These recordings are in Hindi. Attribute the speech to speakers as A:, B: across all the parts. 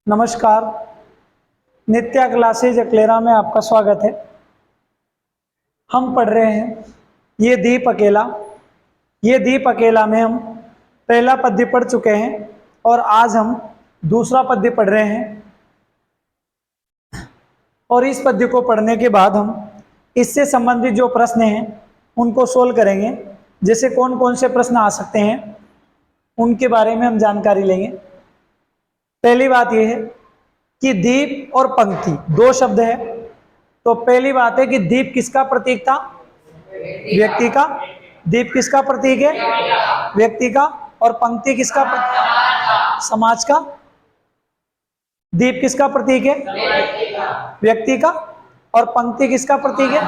A: नमस्कार। नित्या क्लासेज अकलेरा में आपका स्वागत है। हम पढ़ रहे हैं ये दीप अकेला। ये दीप अकेला में हम पहला पद्य पढ़ चुके हैं और आज हम दूसरा पद्य पढ़ रहे हैं। और इस पद्य को पढ़ने के बाद हम इससे संबंधित जो प्रश्न हैं उनको सोल्व करेंगे। जैसे कौन कौन से प्रश्न आ सकते हैं उनके बारे में हम जानकारी लेंगे। पहली बात यह है कि दीप और पंक्ति दो शब्द है। तो पहली बात है कि दीप किसका प्रतीक था? व्यक्ति का। दीप किसका प्रतीक है? व्यक्ति का। और पंक्ति किसका प्रतीक? समाज का। दीप किसका प्रतीक है? व्यक्ति का। और पंक्ति किसका प्रतीक है?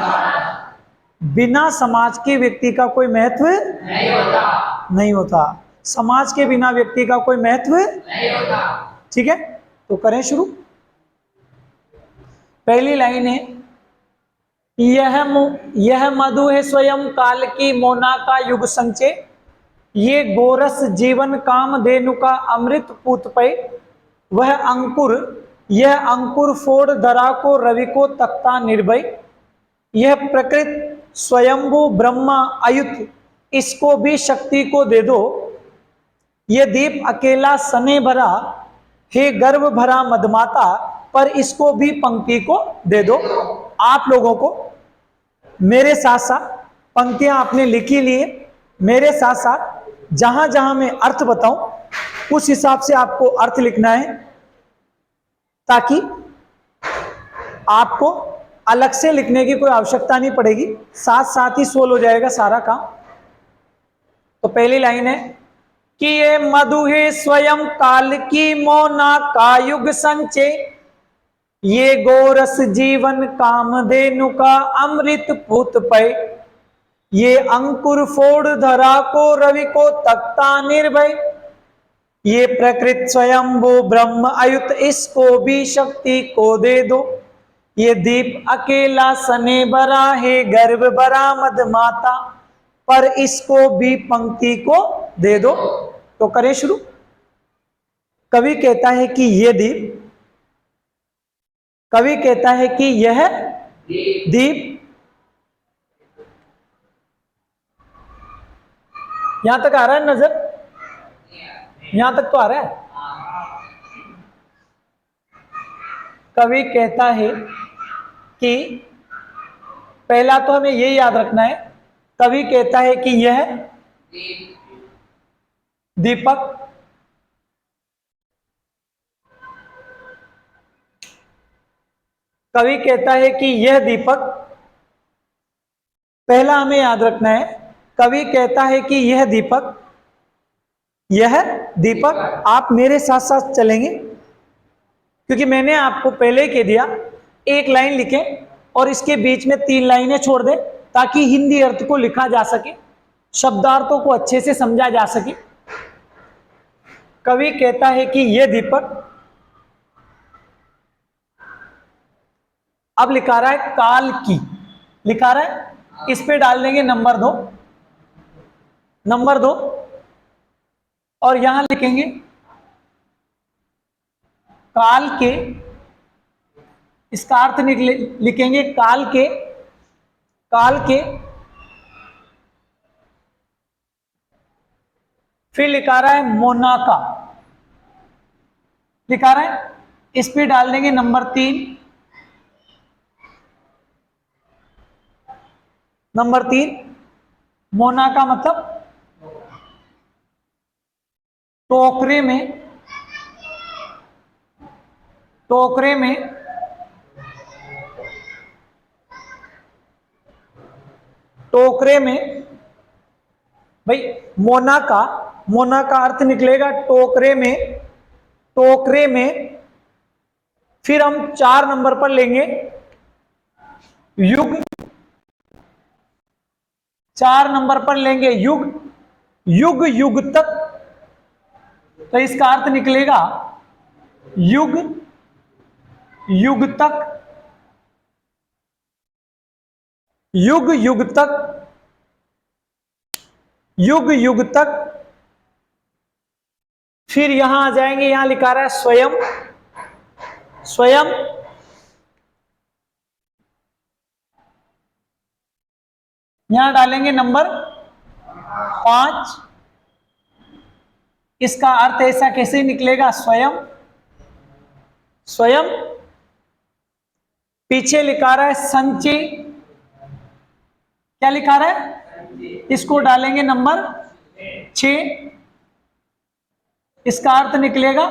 A: बिना समाज के व्यक्ति का कोई महत्व नहीं होता। समाज के बिना व्यक्ति का कोई महत्व नहीं होता। ठीक है, तो करें शुरू। पहली लाइन है, यह मधु है स्वयं काल की मोना का युग संचय, ये गोरस जीवन काम धेनु का अमृत पूत पे, वह अंकुर यह अंकुर फोड़ धरा को रवि को तख्ता निर्भय, यह प्रकृत स्वयंभू ब्रह्मा अयुत, इसको भी शक्ति को दे दो, ये दीप अकेला सने भरा हे गर्भ भरा मदमाता, पर इसको भी पंक्ति को दे दो। आप लोगों को मेरे साथ साथ पंक्तियां आपने लिखी लिए, मेरे साथ साथ जहां जहां मैं अर्थ बताऊं उस हिसाब से आपको अर्थ लिखना है, ताकि आपको अलग से लिखने की कोई आवश्यकता नहीं पड़ेगी, साथ साथ ही सोल्व हो जाएगा सारा काम। तो पहली लाइन है कि ये मधु है स्वयं काल की मोना का युग संचय, ये गोरस जीवन कामधेनु का अमृत पूत पे, ये अंकुर फोड़ धरा को रवि को तख्ता निर्भय, ये प्रकृत स्वयंभू ब्रह्म अयुत, इसको भी शक्ति को दे दो, ये दीप अकेला सने भरा है गर्भ भरा मदमाता, पर इसको भी पंक्ति को दे दो। तो करें शुरू। कवि कहता है कि ये दीप, कवि कहता है कि यह दीप, यहां तक आ रहा है नजर? यहां तक तो आ रहा है। कवि कहता है कि पहला तो हमें यही याद रखना है, कवि कहता है कि यह दीपक कवि कहता है कि यह दीपक, पहला हमें याद रखना है, कवि कहता है कि यह दीपक, यह दीपक, आप मेरे साथ साथ चलेंगे क्योंकि मैंने आपको पहले ही कह दिया एक लाइन लिखें और इसके बीच में 3 लाइनें छोड़ दें ताकि हिंदी अर्थ को लिखा जा सके, शब्दार्थों को अच्छे से समझा जा सके। कवि कहता है कि यह दीपक, अब लिखा रहा है काल की, लिखा रहा है, इस पे डाल देंगे नंबर 2, नंबर 2, और यहां लिखेंगे काल के, इसका अर्थ लिखेंगे काल के, काल के, फिर लिखा रहा है मोनाका, लिखा रहा है, इस पे डाल देंगे नंबर 3, नंबर 3, मोना का मतलब टोकरे में, टोकरे में, टोकरे में, भाई मोना का अर्थ निकलेगा टोकरे में, टोकरे में, फिर हम 4 नंबर पर लेंगे युग, 4 नंबर पर लेंगे युग, युग युग तक, तो इसका अर्थ निकलेगा युग युग तक, युग युग तक, युग युग तक, फिर यहां आ जाएंगे, यहां लिखा रहा है स्वयं, स्वयं यहां डालेंगे नंबर 5। इसका अर्थ ऐसा कैसे निकलेगा? स्वयं, स्वयं। पीछे लिखा रहा है संचय, क्या लिखा रहा है? इसको डालेंगे नंबर 6। इसका अर्थ निकलेगा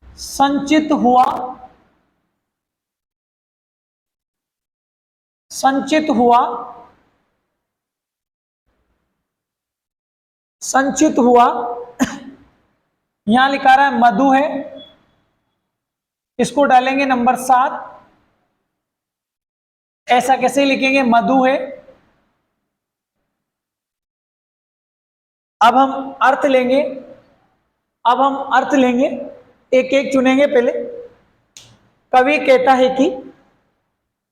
A: संचित हुआ, संचित हुआ, संचित हुआ। यहां लिखा रहा है मधु है, इसको डालेंगे नंबर 7। ऐसा कैसे लिखेंगे? मधु है। अब हम अर्थ लेंगे, अब हम अर्थ लेंगे, एक एक चुनेंगे पहले। कवि कहता है कि,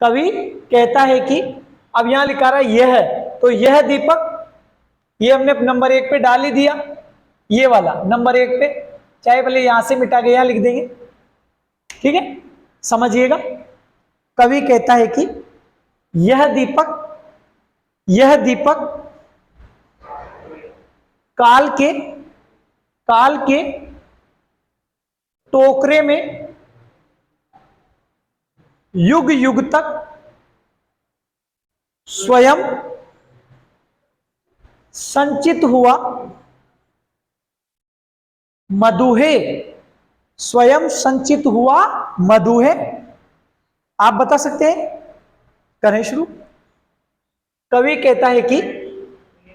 A: कवि कहता है कि, अब यहां लिखा रहा है यह, तो यह दीपक, ये हमने नंबर 1 पे डाल ही दिया, ये वाला नंबर 1 पे, चाहे भले यहां से मिटा के यहां लिख देंगे, ठीक है, समझिएगा। कवि कहता है कि यह दीपक, यह दीपक काल के, काल के टोकरे में युग युग तक स्वयं संचित हुआ मधु है, स्वयं संचित हुआ मधु है। आप बता सकते हैं? करें शुरू। कवि कहता है कि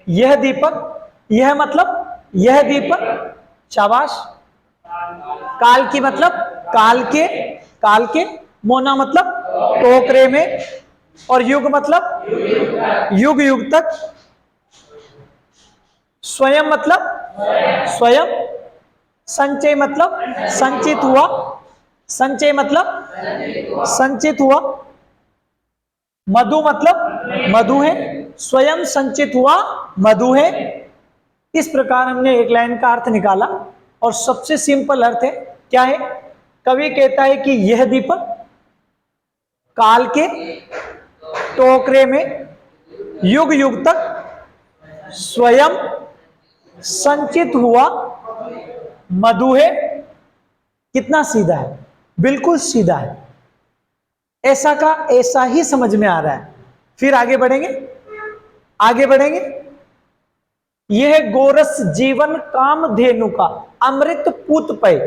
A: यह दीपक, यह मतलब यह दीपक, शाबाश। काल की मतलब काल के, काल के। मोना मतलब टोकरे में, और युग मतलब युग युग तक। स्वयं मतलब स्वयं। संचय मतलब संचित हुआ, संचय मतलब संचित हुआ। मधु मतलब मधु है, स्वयं संचित हुआ मधु है। इस प्रकार हमने एक लाइन का अर्थ निकाला, और सबसे सिंपल अर्थ है, क्या है? कवि कहता है कि यह दीपक काल के टोकरे में युग युग तक स्वयं संचित हुआ मधु है। कितना सीधा है, बिल्कुल सीधा है, ऐसा का ऐसा ही समझ में आ रहा है। फिर आगे बढ़ेंगे, आगे बढ़ेंगे। यह गोरस जीवन कामधेनु का अमृत पूत पय,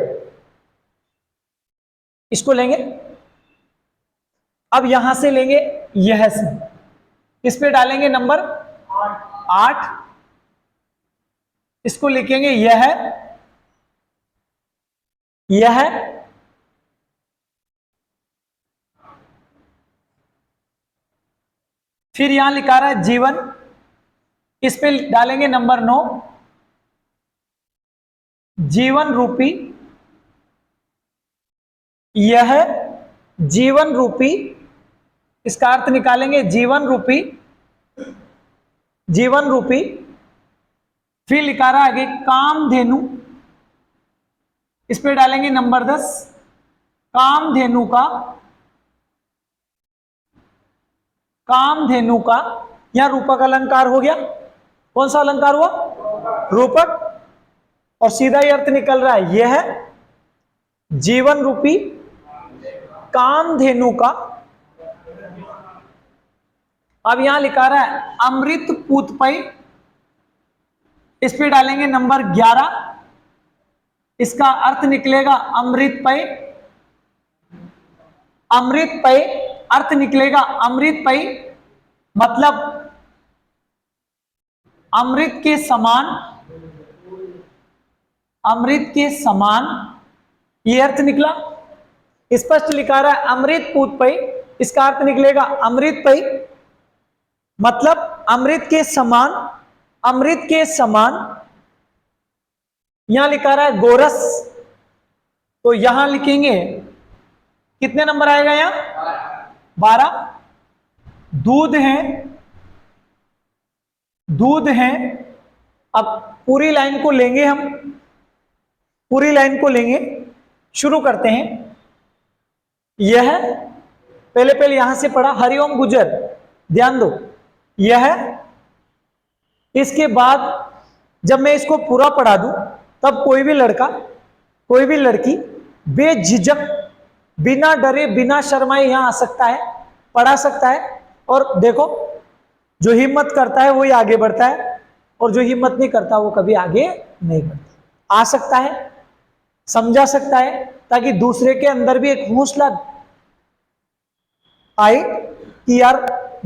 A: इसको लेंगे। अब यहां से लेंगे यह से, इस पे डालेंगे नंबर 8। इसको लिखेंगे यह, यह फिर यहां लिखा रहा है जीवन, इस पे डालेंगे नंबर 9। जीवन रूपी, यह जीवन रूपी, इसका अर्थ निकालेंगे जीवन रूपी, जीवन रूपी। फिर लिखा रहा है आगे कामधेनु, इस पे डालेंगे नंबर 10। कामधेनु का, कामधेनु का, यहां रूपक अलंकार हो गया। कौन सा अलंकार हुआ? रूपक। और सीधा ही अर्थ निकल रहा है यह जीवन रूपी कामधेनु का। अब यहां लिखा रहा है अमृत पूत पय, इस पे डालेंगे नंबर 11। इसका अर्थ निकलेगा अमृत पय, अमृत पय, अर्थ निकलेगा अमृत पय मतलब अमृत के समान, अमृत के समान, ये अर्थ निकला। स्पष्ट लिखा रहा है अमृत पूत पय, इसका अर्थ निकलेगा अमृत पय मतलब अमृत के समान, अमृत के समान। यहां लिखा रहा है गोरस, तो यहां लिखेंगे कितने नंबर आएगा? यहां 12। दूध है, दूध है। अब पूरी लाइन को लेंगे हम, पूरी लाइन को लेंगे, शुरू करते हैं। यह पहले पहले यहां से पढ़ा हरिओम गुजर, ध्यान दो। यह इसके बाद जब मैं इसको पूरा पढ़ा दूं तब कोई भी लड़का कोई भी लड़की बेझिझक बिना डरे बिना शर्माए यहां आ सकता है, पढ़ा सकता है। और देखो जो हिम्मत करता है वही आगे बढ़ता है और जो हिम्मत नहीं करता वो कभी आगे नहीं बढ़ता। आ सकता है, समझा सकता है, ताकि दूसरे के अंदर भी एक हौसला आए कि यार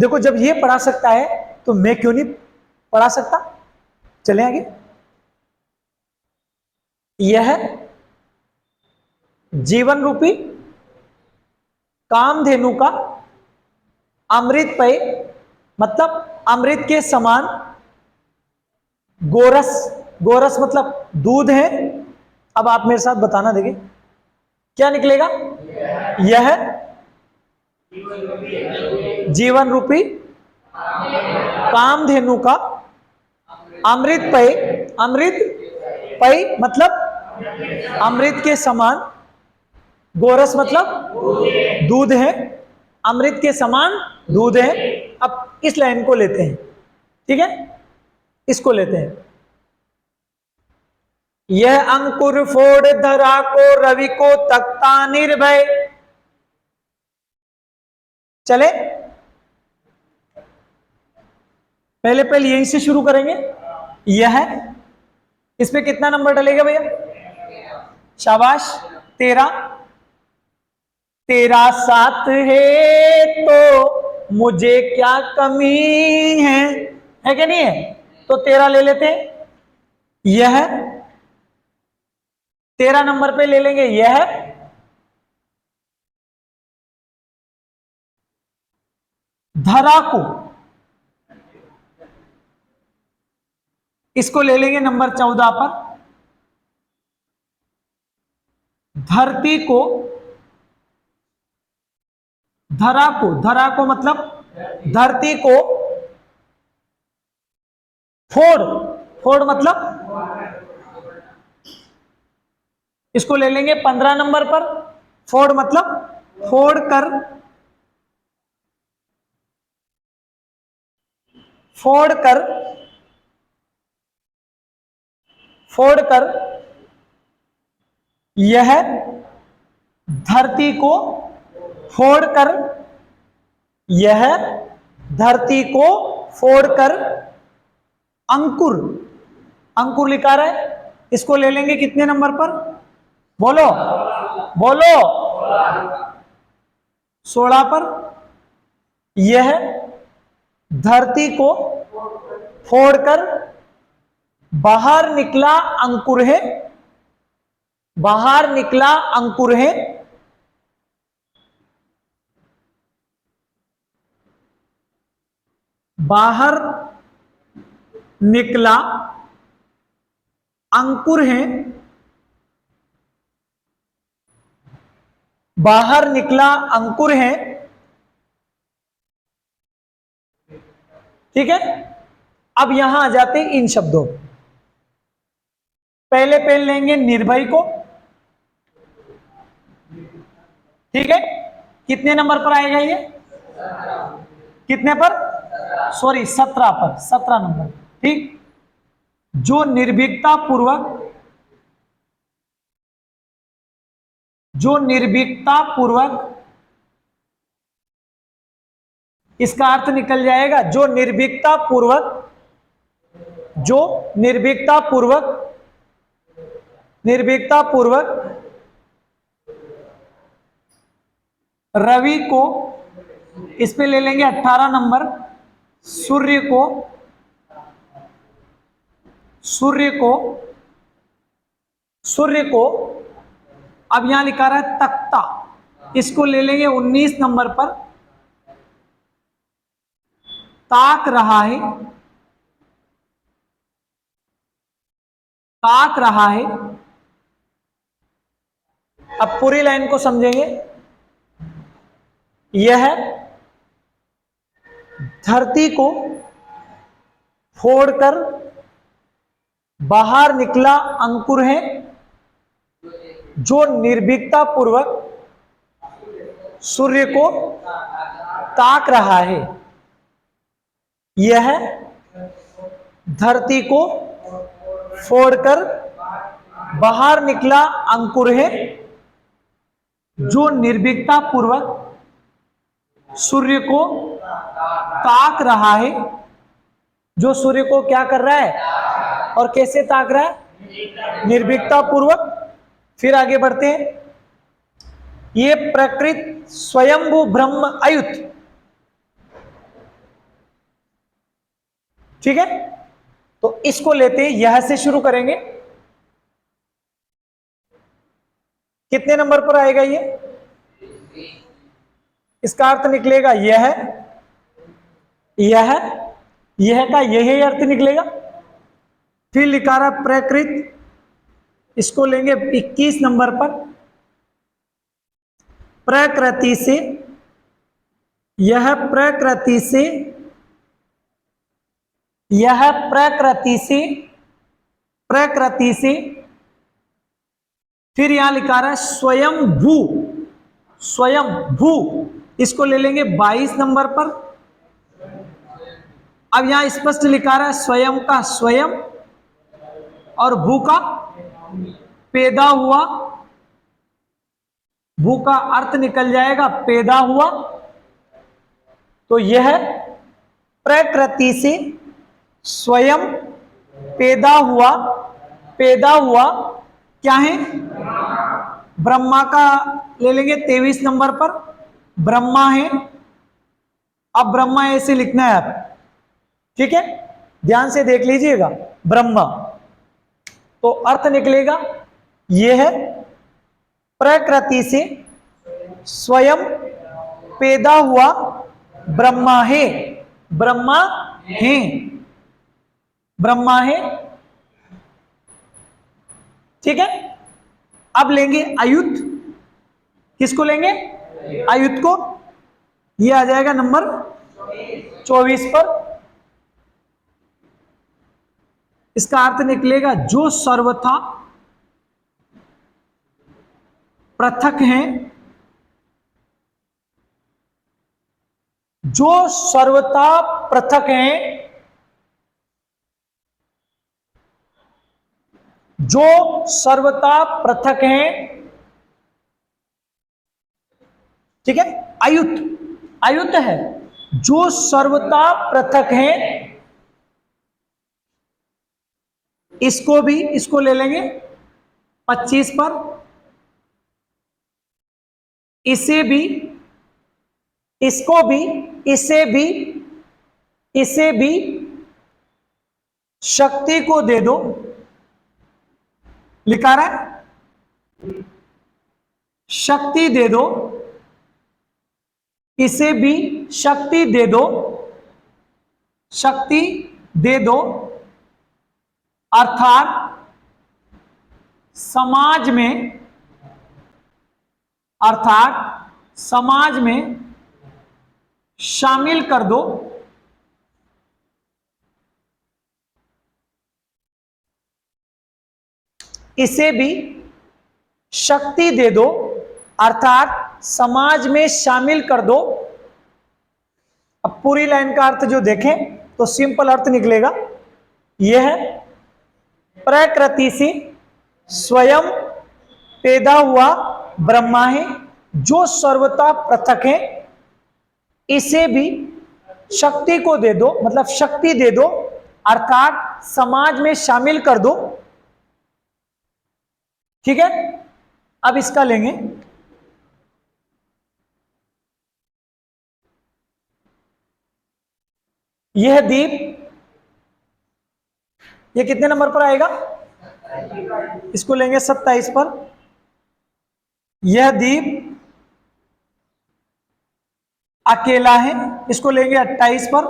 A: देखो जब ये पढ़ा सकता है तो मैं क्यों नहीं पढ़ा सकता। चले आगे। यह जीवन रूपी कामधेनु का अमृत पेय, मतलब अमृत के समान गोरस, गोरस मतलब दूध है। अब आप मेरे साथ बताना, देखिए क्या निकलेगा। यह जीवन रूपी कामधेनु का अमृत पेय, अमृत पेय मतलब अमृत के समान, गोरस मतलब दूध है, अमृत के समान दूध है। अब इस लाइन को लेते हैं, ठीक है, इसको लेते हैं। यह अंकुर फोड़ धरा को रवि को तख्ता निर्भय। चले पहले पहले यहीं से शुरू करेंगे। यह इस पे कितना नंबर डलेगा भैया? शाबाश, 13। तेरा साथ है तो मुझे क्या कमी है कि नहीं है? तो 13 ले लेते हैं। यह 13 नंबर पे ले लेंगे। यह धरा को, इसको ले लेंगे नंबर 14 पर। धरती को, धरा को मतलब धरती को फोड़, फोड़ मतलब इसको ले लेंगे 15 नंबर पर। फोड़ मतलब फोड़ कर, फोड़ कर, फोड़ कर यह धरती को फोड़कर, यह धरती को फोड़कर अंकुर, अंकुर लिखा रहा है, इसको ले लेंगे कितने नंबर पर? बोलो बोलो, 16 पर। यह धरती को फोड़कर बाहर निकला अंकुर है, बाहर निकला अंकुर है। बाहर निकला अंकुर है, बाहर निकला अंकुर है, ठीक है। अब यहां आ जाते हैं इन शब्दों। पहले पहले लेंगे निर्भय को, ठीक है। कितने नंबर पर आएगा ये? कितने पर? सॉरी 17 पर, 17 नंबर, ठीक। जो निर्भीकता पूर्वक, जो निर्भीकता पूर्वक, इसका अर्थ निकल जाएगा जो निर्भीकता पूर्वक, जो निर्भीकता पूर्वक, निर्भीकता पूर्वक रवि को, इस पे ले लेंगे 18 नंबर। सूर्य को, सूर्य को, सूर्य को, अब यहां लिखा रहा है तख्ता, इसको ले लेंगे 19 नंबर पर। ताक रहा है, ताक रहा है। अब पूरी लाइन को समझेंगे। यह धरती को फोड़कर बाहर निकला अंकुर है, जो निर्भीकता पूर्वक, सूर्य को ताक रहा है। यह धरती को फोड़कर बाहर निकला अंकुर है, जो निर्भीकता पूर्वक सूर्य को ताक रहा है। जो सूर्य को क्या कर रहा है और कैसे ताक रहा है? निर्भीकता पूर्वक। फिर आगे बढ़ते हैं। ये प्रकृत स्वयंभू ब्रह्म अयुत, ठीक है। तो इसको लेते हैं, यह से शुरू करेंगे। कितने नंबर पर आएगा ये? इसका अर्थ निकलेगा यह का यह अर्थ निकलेगा। फिर लिखा रहा प्रकृत, इसको लेंगे 21 नंबर पर। प्रकृति से, यह प्रकृति से, यह प्रकृति से, प्रकृति से। फिर यहां लिखा रहा है स्वयं भू, स्वयं भू, इसको ले लेंगे 22 नंबर पर। अब यहां स्पष्ट लिखा रहा है स्वयं का स्वयं और भू का पैदा हुआ। भू का अर्थ निकल जाएगा पैदा हुआ। तो यह प्रकृति से स्वयं पैदा हुआ, पैदा हुआ क्या है? ब्रह्मा का ले लेंगे 23 नंबर पर। ब्रह्मा है। अब ब्रह्मा ऐसे लिखना है आप, ठीक है, ध्यान से देख लीजिएगा। ब्रह्मा तो अर्थ निकलेगा यह है प्रकृति से स्वयं पैदा हुआ ब्रह्मा है, ब्रह्मा है, ब्रह्मा है, ठीक है। अब लेंगे अयुत। किसको लेंगे? अयुत को। यह आ जाएगा नंबर 24 पर। इसका अर्थ निकलेगा जो सर्वथा पृथक हैं, जो सर्वथा पृथक हैं, जो सर्वथा पृथक हैं, ठीक है। अयुत, अयुत है जो सर्वथा पृथक हैं। इसको भी, इसको ले लेंगे 25 पर। इसे भी, इसको भी, इसे भी, इसे भी शक्ति को दे दो। लिखा रहा है शक्ति दे दो, इसे भी शक्ति दे दो, शक्ति दे दो। अर्थात समाज में, अर्थात समाज में शामिल कर दो। इसे भी शक्ति दे दो, अर्थात समाज में शामिल कर दो। अब पूरी लाइन का अर्थ जो देखें तो सिंपल अर्थ निकलेगा यह है प्रकृति से स्वयं पैदा हुआ ब्रह्मा है, जो सर्वथा पृथक है। इसे भी शक्ति को दे दो, मतलब शक्ति दे दो, अर्थात समाज में शामिल कर दो, ठीक है। अब इसका लेंगे यह दीप, ये कितने नंबर पर आएगा? इसको लेंगे 27 पर। यह दीप अकेला है, इसको लेंगे 28 पर।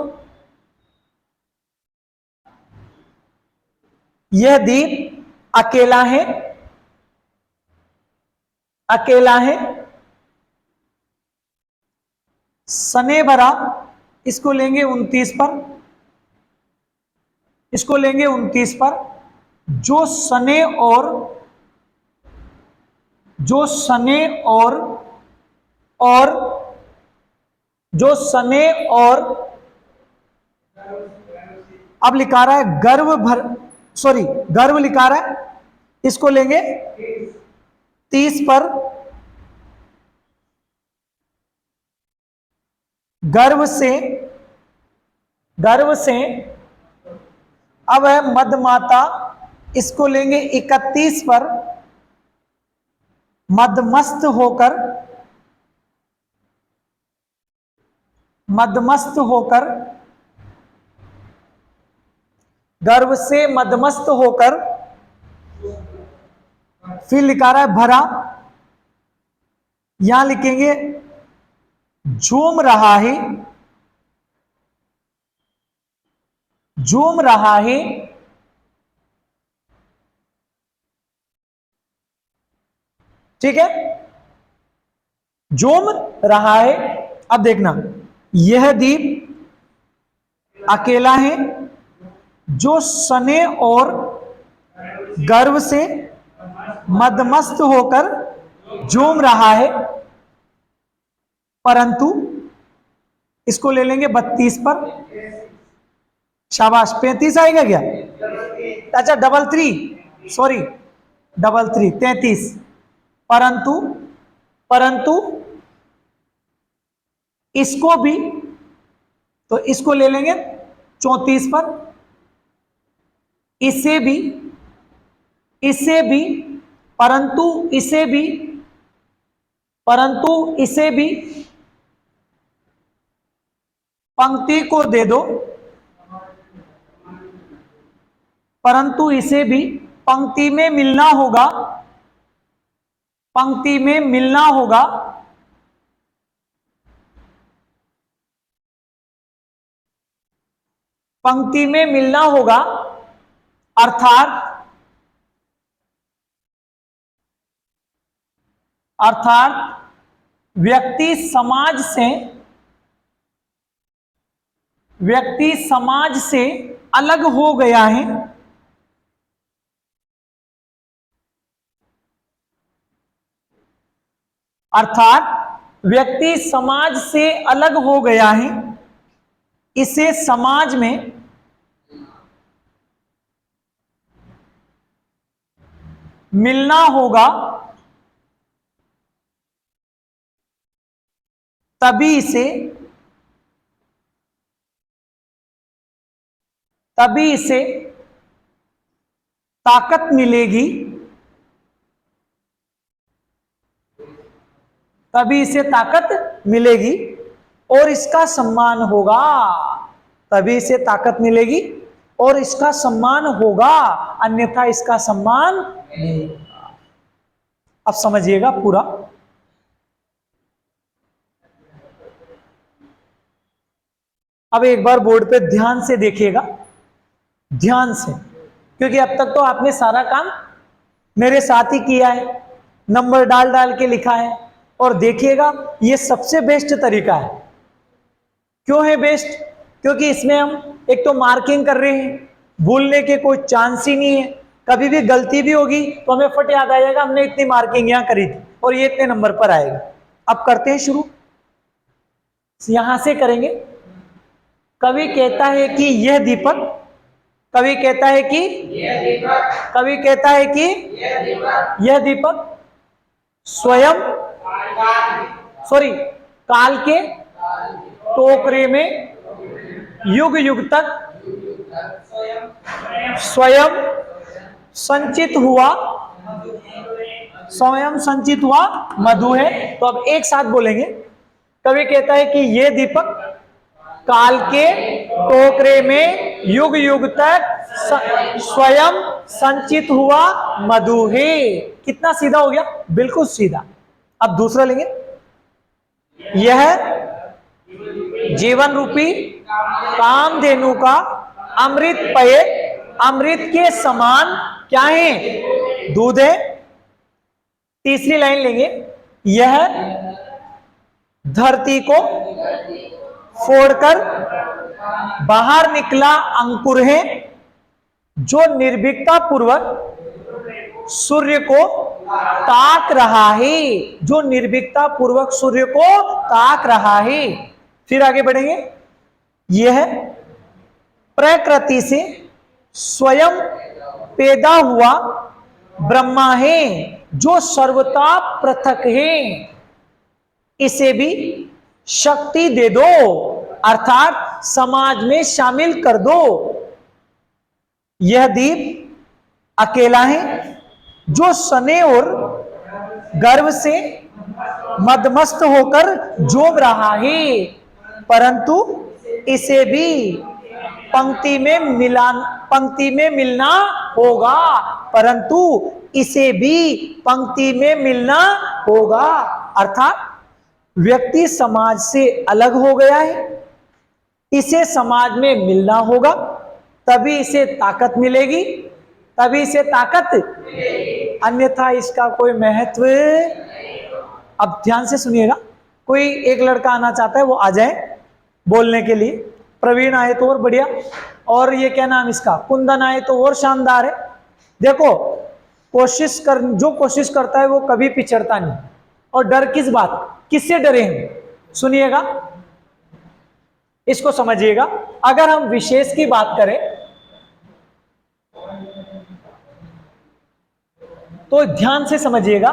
A: यह दीप अकेला है, अकेला है। सने भरा, इसको लेंगे 29 पर। इसको लेंगे 29 पर। जो सने और, जो सने और और जो सने और अब लिखा रहा है गर्भ लिखा रहा है, इसको लेंगे 30 पर। गर्भ से अब है मदमाता, इसको लेंगे 31 पर। मदमस्त होकर गर्भ से मदमस्त होकर, फिर लिखा रहा है भरा, यहां लिखेंगे झूम रहा है, ठीक है, झूम रहा है। अब देखना, यह दीप अकेला है, जो सने और गर्व से मदमस्त होकर झूम रहा है, परंतु इसको ले लेंगे 32 पर। शाबाश, 35 आएगा क्या? अच्छा, 33 परंतु इसको भी, तो इसको ले लेंगे 34 पर। इसे भी परंतु इसे भी पंक्ति को दे दो, परंतु इसे भी पंक्ति में मिलना होगा, अर्थात व्यक्ति समाज से अलग हो गया है, इसे समाज में मिलना होगा, तभी इसे ताकत मिलेगी, और इसका सम्मान होगा, अन्यथा इसका सम्मान नहीं होगा। अब समझिएगा पूरा। अब एक बार बोर्ड पे ध्यान से देखिएगा, क्योंकि अब तक तो आपने सारा काम मेरे साथ ही किया है, नंबर डाल के लिखा है। और देखिएगा, ये सबसे बेस्ट तरीका है। क्यों है बेस्ट? क्योंकि इसमें हम एक तो मार्किंग कर रहे हैं, भूलने के कोई चांस ही नहीं है। कभी भी गलती भी होगी तो हमें फट याद आ जाएगा, हमने इतनी मार्किंग यहां करी थी और ये इतने नंबर पर आएगा। अब करते हैं शुरू, यहां से करेंगे। कवि कहता है कि यह दीपक, यह दीपक स्वयं काल के टोकरे में युग युग तक स्वयं संचित हुआ मधु है। तो अब एक साथ बोलेंगे, कवि कहता है कि यह दीपक काल के टोकरे में युग युग तक स्वयं संचित हुआ मधु है। कितना सीधा हो गया, बिल्कुल सीधा। अब दूसरा लेंगे, यह जीवन रूपी कामधेनु का अमृत पेय, अमृत के समान क्या है? दूध है। तीसरी लाइन लेंगे, यह धरती को फोड़कर बाहर निकला अंकुर है, जो निर्भीकता पूर्वक सूर्य को ताक रहा है, जो निर्भीकता पूर्वक सूर्य को ताक रहा है। फिर आगे बढ़ेंगे। यह प्रकृति से स्वयं पैदा हुआ ब्रह्मा है, जो सर्वथा पृथक है। इसे भी शक्ति दे दो, अर्थात समाज में शामिल कर दो। यह दीप अकेला है, जो सने और गर्व से मदमस्त होकर जोब रहा है, परंतु इसे भी पंक्ति में मिलना होगा, परंतु इसे भी पंक्ति में मिलना होगा। अर्थात व्यक्ति समाज से अलग हो गया है, इसे समाज में मिलना होगा, तभी इसे ताकत मिलेगी, तभी इसे ताकत, अन्यथा इसका कोई महत्व। अब ध्यान से सुनिएगा। कोई एक लड़का आना चाहता है, वो आ जाए बोलने के लिए। प्रवीण आए तो और बढ़िया, और ये क्या नाम इसका, कुंदन आए तो और शानदार है। देखो, जो कोशिश करता है वो कभी पिछड़ता नहीं। और डर किस बात, किससे डरे हैं? सुनिएगा, इसको समझिएगा। अगर हम विशेष की बात करें तो ध्यान से समझिएगा।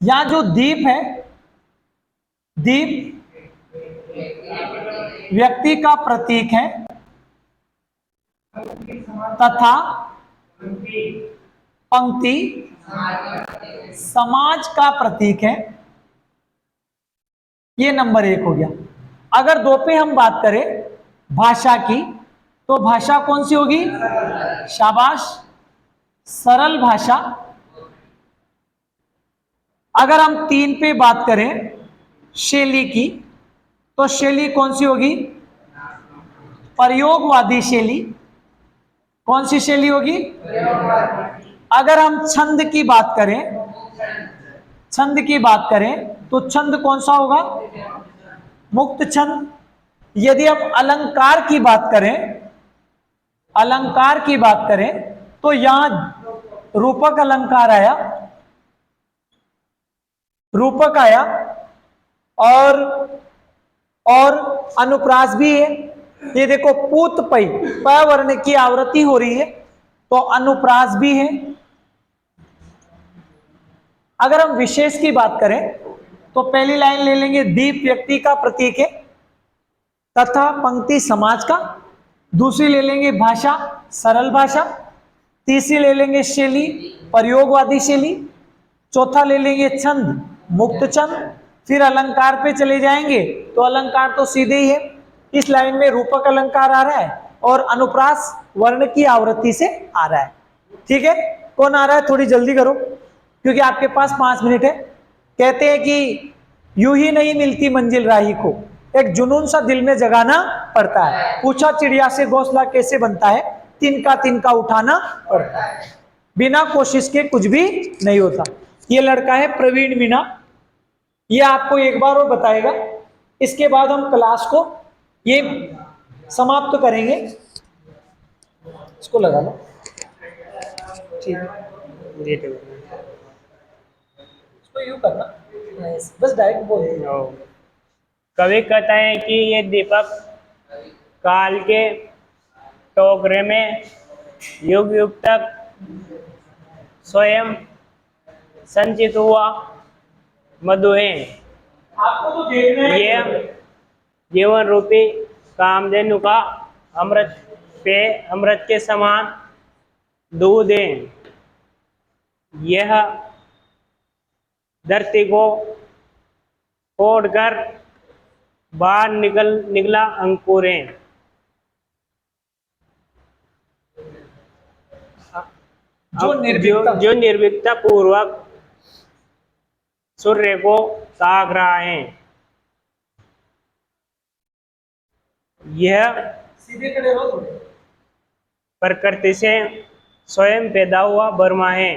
A: यहां जो दीप है, दीप व्यक्ति का प्रतीक है तथा पंक्ति समाज का प्रतीक है। ये नंबर 1 हो गया। अगर 2 पे हम बात करें भाषा की, तो भाषा कौन सी होगी? शाबाश, सरल भाषा। अगर हम 3 पे बात करें शैली की, तो शैली कौन सी होगी? प्रयोगवादी शैली। कौन सी शैली होगी? अगर हम छंद की बात करें, छंद की बात करें तो छंद कौन सा होगा? मुक्त छंद। यदि हम अलंकार की बात करें, अलंकार की बात करें तो यहां रूपक अलंकार आया, रूपक आया, और अनुप्रास भी है। ये देखो, पूत पई प वर्ण की आवृत्ति हो रही है, तो अनुप्रास भी है। अगर हम विशेष की बात करें तो पहली लाइन ले लेंगे, दीप व्यक्ति का प्रतीक है तथा पंक्ति समाज का। दूसरी ले लेंगे भाषा, सरल भाषा। तीसरी ले लेंगे शैली, प्रयोगवादी शैली। चौथा ले लेंगे छंद, मुक्त छंद। फिर अलंकार पे चले जाएंगे तो अलंकार तो सीधे ही है, इस लाइन में रूपक अलंकार आ रहा है और अनुप्रास वर्ण की आवृत्ति से आ रहा है। ठीक है, कौन आ रहा है? थोड़ी जल्दी करो क्योंकि आपके पास 5 मिनट है। कहते हैं कि यूं ही नहीं मिलती मंजिल राही को, एक जुनून सा दिल में जगाना पड़ता है। पूछा चिड़िया से घोंसला कैसे बनता है, तिनका तिनका उठाना पड़ता है, बिना कोशिश के कुछ भी नहीं होता। ये लड़का है प्रवीण मीना, ये आपको एक बार और बताएगा। इसके बाद हम क्लास को ये समाप्त करेंगे। इसको लगा लो, ठीक है, इसको यूं करना, बस डायरेक्ट बोल दो।
B: कवि कहता है कि ये दीपक काल के टोकरे में युग युग तक स्वयं संचित हुआ मधु है।
A: आपको तो देखना है,
B: ये जीवन रूपी कामधेनु का अमृत पे अमृत के समान दूध है। यह धरती को तोड़कर बाहर निकला अंकुर है। जो निर्भीकता पूर्वक सूर्य को ताक रहा है। यह
A: सीधे खड़े रहो थोड़े।
B: प्रकृति से स्वयं पैदा हुआ ब्रह्मा है,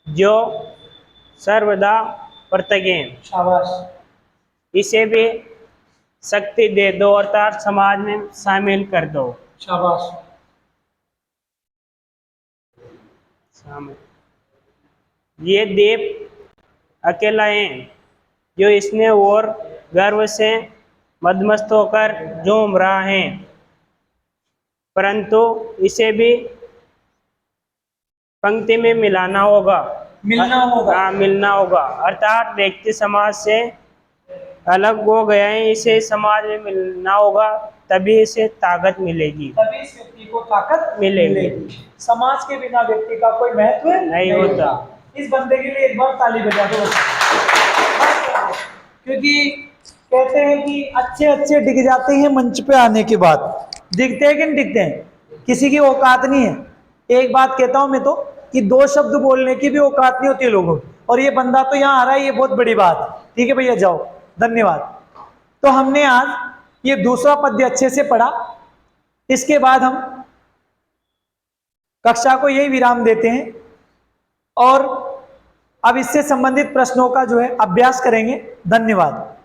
B: जो सर्वदा पृथक है।
A: शाबाश।
B: इसे भी शक्ति दे दो, अर्थात समाज में शामिल कर दो।
A: शाबाश।
B: ये देव अकेला है जो इसने और गर्व से मदमस्त होकर झूम रहा है, परंतु इसे भी पंक्ति में मिलाना होगा। हाँ, मिलना होगा, अर्थात व्यक्ति समाज से अलग हो गया है, इसे समाज में मिलना होगा, तभी इसे ताकत मिलेगी,
A: तभी इस व्यक्ति को ताकत
B: मिलेगी।
A: समाज के बिना व्यक्ति का कोई महत्व
B: नहीं होता।
A: इस बंदे के लिए एक बार ताली बजा दो। क्योंकि कहते हैं कि अच्छे अच्छे दिख जाते हैं मंच पे आने के बाद। दिखते हैं कि नहीं दिखते हैं? किसी की औकात नहीं है। एक बात कहता हूं मैं तो, कि 2 शब्द बोलने की भी औकात नहीं होती लोगों की, और ये बंदा तो यहाँ आ रहा है, ये बहुत बड़ी बात है। ठीक है भैया, जाओ, धन्यवाद। तो हमने आज ये दूसरा पद्य अच्छे से पढ़ा। इसके बाद हम कक्षा को यही विराम देते हैं और अब इससे संबंधित प्रश्नों का जो है अभ्यास करेंगे। धन्यवाद।